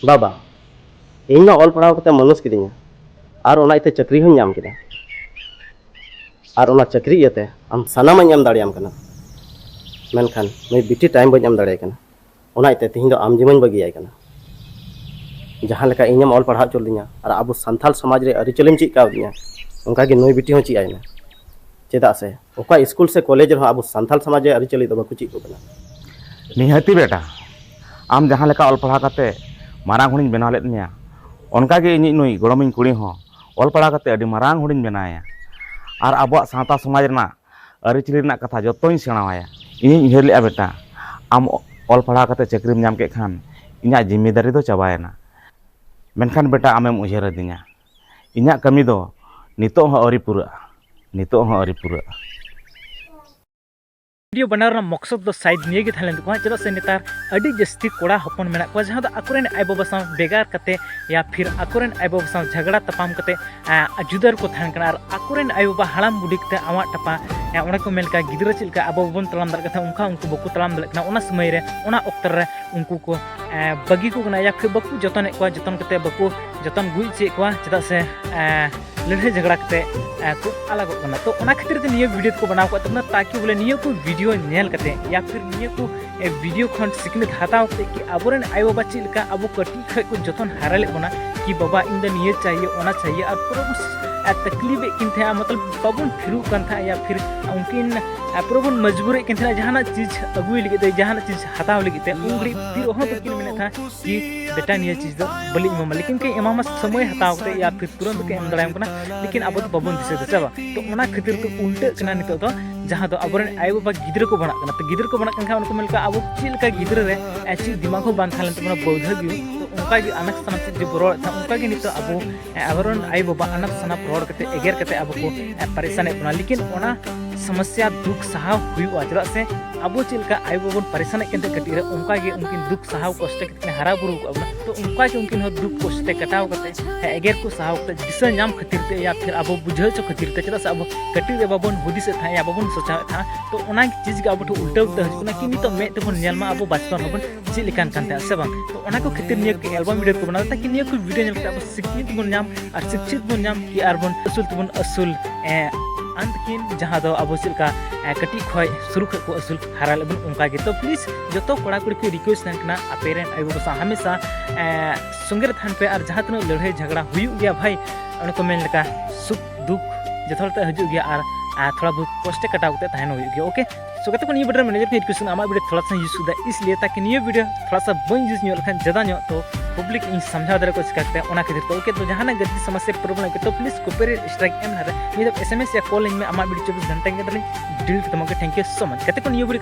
Baba in all पढ़ाव करते मनुष्य किदिया और ओना इते चक्री हूँ नाम किदा और ओना चक्री इते आम सानाम एम दाड़ियाम कना मेनखान नई बिटी टाइम बन एम दाड़े कना ओना इते तिहिं दो आम जिमन बगियाय कना जहाँ लेका इñam ऑल पढ़ा चलिया और अब सान्थाल समाज रे अरिचलिम चीज कावदिया उनका के नई बिटी हो ची आयना चेदा से ओका स्कूल से कॉलेज रे अब सान्थाल समाज रे अरिचलि दो बाकु चीज को कना निहती बेटा आम जहाँ लेका ऑल पढ़ा करते मारांग हुडिन बनाव लेद मिया उनका के इनी नुई गड़मिन कुड़ी हो ऑल पढ़ा करते अडी मारांग हुडिन बनाया और अब सावता समाज रना अरिचलि रना कथा जतोई सेणावाया इनी उहर लेआ बेटा आम ऑल पढ़ा करते चक्रीम नाम के खान इना जिम्मेदारी दो चाबायना मेनखान बेटा आमेम उहर अदिया इना कमी दो नितो हो अरी पूरा वीडियो बनाना मकसद दो साइड निये गे थालेन को चलो से नेतार अडी जस्ती कोड़ा हपन मेना को जहां दो अकुरेन आइ बाबा साव बेगार कते या फिर अकुरेन आइ बाबा साव झगड़ा तपाम कते जुदार को थान कना और अकुरेन आइ बाबा हलाम बुडी कते आवा टपा ओना को मेलका गिदरा चिलका अब बन तलाम दर कथा उनका उनको बकु तलाम दर कना ओना समय रे ओना ओक्तर रे उनको को बगी को कना या फिर बकु जतन को जतन कते बकु जतन गुइ चे को चदा से लड़ाई झगड़ा कते को अलग कना तो ओना खातिर ते निये वीडियो को बनाव को तबना ताकि बोले निये को वीडियो नेल कते या फिर निये को वीडियो खन सिकनित हताव कते कि अबोरन आइ बाबा चिलका अब कटी ख को जतन हारले बना कि बाबा इन द निये चाहिए ओना चाहिए और पूरा तकलीफ किन थे मतलब बाबुन फिरू कन था या फिर उनकिन प्रभुन मजबूर किन थे जहां चीज अगुई लगे जहां चीज हताव लगे उंगड़ी फिर वहां तो किन मिने था कि बेटा निये चीज दो बलि इमाम लेकिन के इमाम समय हताव के या फिर तुरंत के एम दड़ायम कना लेकिन अब तो बाबुन दिसे दचबा तो ओना खातिर तो उल्टे कना नितो तो जहां दो अबरन आइ बाबा गिदर को बना कना तो गिदर को बना कन उनको मिलका अब चिलका गिदर रे ऐसी दिमाग को बांध थालन तो बौद्ध भी तो उनका के अनक सना जो बरो था उनका के नितो अब अबरन आइ बाबा अनक सना रोड कते एगेर कते अब को परेशान बना लेकिन ओना समस्या दुख सहाव हुआ चला से अब चिलका आइ बाबा परेशान कते कटी रे उनका के उनकिन दुख सहाव कष्ट कते हरा बुरु को तो उनका के उनकिन हो दुख कष्ट कटाव कते एगेर को सहाव कते दिशा नाम खातिर ते या फिर अब बुझे चो खातिर ते चला से अब कटी रे बाबन हुदिस था या बाबन सोचा था तो ओना चीज के अब तो उल्टा उल्टा हजना कि नितो मे तो नेल मा अब बचपन हबन ची लिकान कानते से बांग तो ओना को खातिर निये के एल्बम वीडियो को बना ताकि निये को वीडियो नेल के अब शिक्षित बन नाम और शिक्षित बन नाम कि आरबन असूल अंतकिन जहाँ दो अब चिलका कटी खय शुरू खय को असूल हारा लेबन उनका के तो प्लीज जो कोड़ा कुड़ी को रिक्वेस्ट करना अपेरेन आइ बाबा सा हमेशा संगे थान पे और जहाँ तीन लड़ाई झगड़ा हुई गया भाई उनको मेन लका सुख दुख जथोलते हजू गया और थोड़ा बहुत कष्ट कटाव तहन हुई गया ओके सो कहते ये वीडियो मैनेजर फिर क्वेश्चन आमा वीडियो थोड़ा सा यूज होता है इसलिए ताकि ये वीडियो थोड़ा सा बन यूज नहीं ज़्यादा नहीं तो पब्लिक इन समझा दे को चिकाते हैं खातिर तो ओके तो जहाँ गति समस्या प्रॉब्लम के तो प्लीज कॉपीराइट स्ट्राइक एम ना SMS या कॉल इन में आमा वीडियो 24 घंटे के डिलीट करते थैंक यू सो मच कहते ये वीडियो